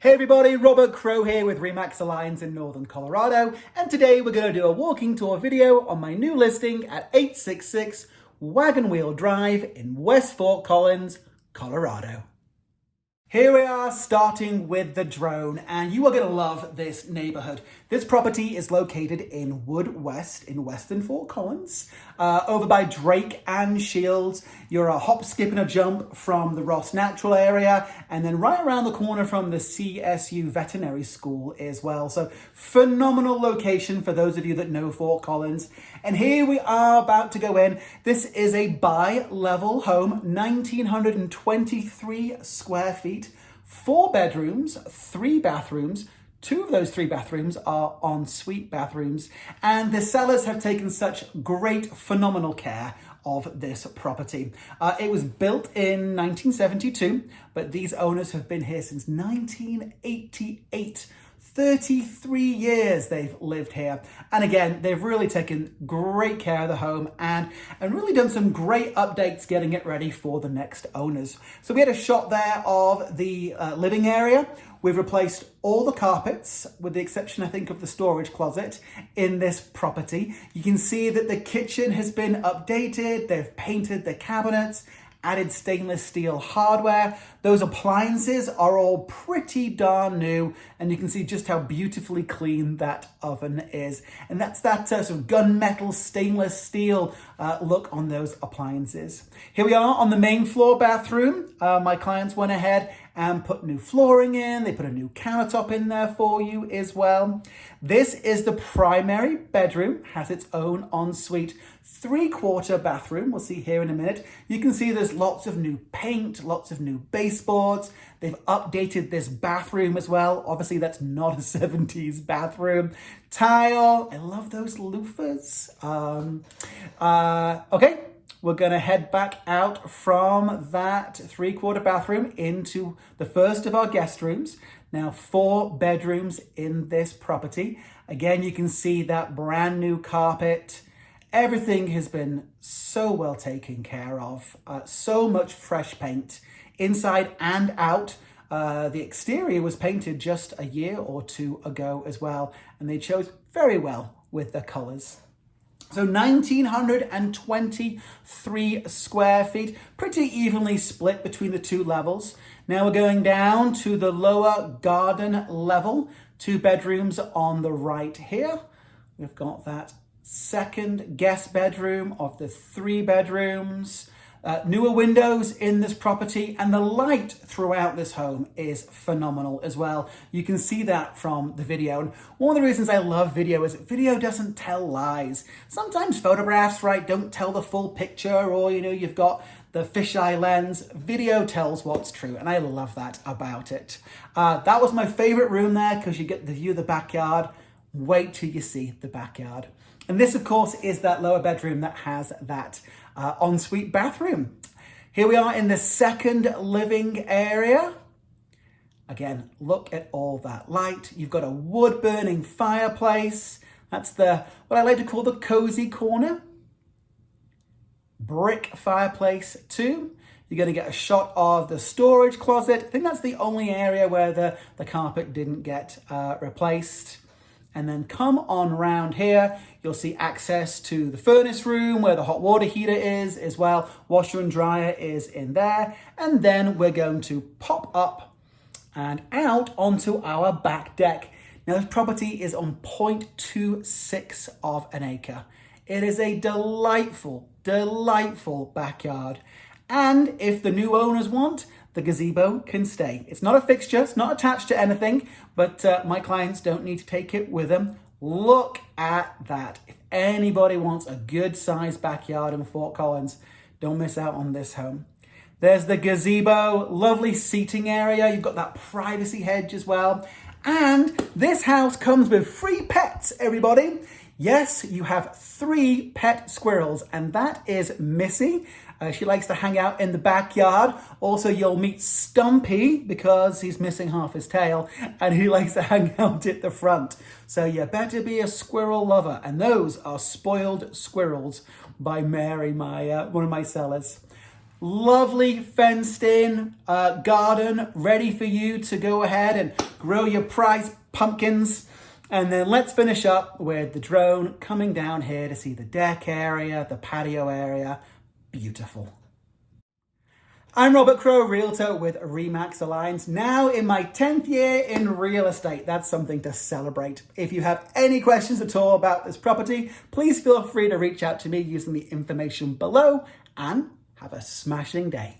Hey everybody, Robert Crow here with Remax Alliance in Northern Colorado, and today we're going to do a walking tour video on my new listing at 866 Wagonwheel Drive in West Fort Collins, Colorado. Here we are starting with the drone, and you are going to love this neighborhood. This property is located in Woodwest in Western Fort Collins, over by Drake and Shields. You're a hop, skip, and a jump from the Ross Natural area, and then right around the corner from the CSU Veterinary School as well. So phenomenal location for those of you that know Fort Collins. And here we are about to go in. This is a bi-level home, 1,923 square feet, 4 bedrooms, 3 bathrooms. 2 of those 3 bathrooms are ensuite bathrooms, and the sellers have taken such great, phenomenal care of this property. It was built in 1972, but these owners have been here since 1988. 33 years they've lived here. And again, they've really taken great care of the home and really done some great updates getting it ready for the next owners. So we had a shot there of the living area. We've replaced all the carpets, with the exception, I think, of the storage closet in this property. You can see that the kitchen has been updated. They've painted the cabinets, added stainless steel hardware. Those appliances are all pretty darn new, and you can see just how beautifully clean that oven is. And that's that sort of gunmetal stainless steel look on those appliances. Here we are on the main floor bathroom. My clients went ahead and put new flooring in. They put a new countertop in there for you as well. This is the primary bedroom, has its own ensuite 3/4 bathroom. We'll see here in a minute. You can see there's lots of new paint, lots of new baseboards. They've updated this bathroom as well. Obviously, that's not a 70s bathroom. Tile. I love those loofahs. Okay. We're going to head back out from that 3/4 bathroom into the first of our guest rooms. Now, 4 bedrooms in this property. Again, you can see that brand new carpet. Everything has been so well taken care of. So much fresh paint inside and out. The exterior was painted just a year or 2 ago as well, and they chose very well with the colors. So 1,923 square feet, pretty evenly split between the 2 levels. Now we're going down to the lower garden level, 2 bedrooms on the right here. We've got that second guest bedroom of the 3 bedrooms. Newer windows in this property, and the light throughout this home is phenomenal as well. You can see that from the video. And one of the reasons I love video is video doesn't tell lies. Sometimes photographs, right, don't tell the full picture, or, you've got the fisheye lens. Video tells what's true, and I love that about it. That was my favorite room there because you get the view of the backyard. Wait till you see the backyard. And this, of course, is that lower bedroom that has that ensuite bathroom. Here we are in the second living area. Again, look at all that light. You've got a wood-burning fireplace. That's what I like to call the cozy corner. Brick fireplace too. You're going to get a shot of the storage closet. I think that's the only area where the carpet didn't get replaced. And then come on round here, you'll see access to the furnace room where the hot water heater is as well. Washer and dryer is in there. And then we're going to pop up and out onto our back deck. Now, this property is on 0.26 of an acre. It is a delightful, delightful backyard. And if the new owners want, the gazebo can stay. It's not a fixture, it's not attached to anything, but my clients don't need to take it with them. Look at that. If anybody wants a good sized backyard in Fort Collins, don't miss out on this home. There's the gazebo, lovely seating area. You've got that privacy hedge as well. And this house comes with free pets, everybody. Yes, you have 3 pet squirrels, and that is Missy. She likes to hang out in the backyard. Also, you'll meet Stumpy because he's missing half his tail, and he likes to hang out at the front. So you better be a squirrel lover. And those are Spoiled Squirrels by Mary, one of my sellers. Lovely fenced in garden ready for you to go ahead and grow your prize pumpkins. And then let's finish up with the drone coming down here to see the deck area, the patio area. Beautiful. I'm Robert Crow, Realtor with Remax Alliance, now in my 10th year in real estate. That's something to celebrate. If you have any questions at all about this property, please feel free to reach out to me using the information below, and have a smashing day.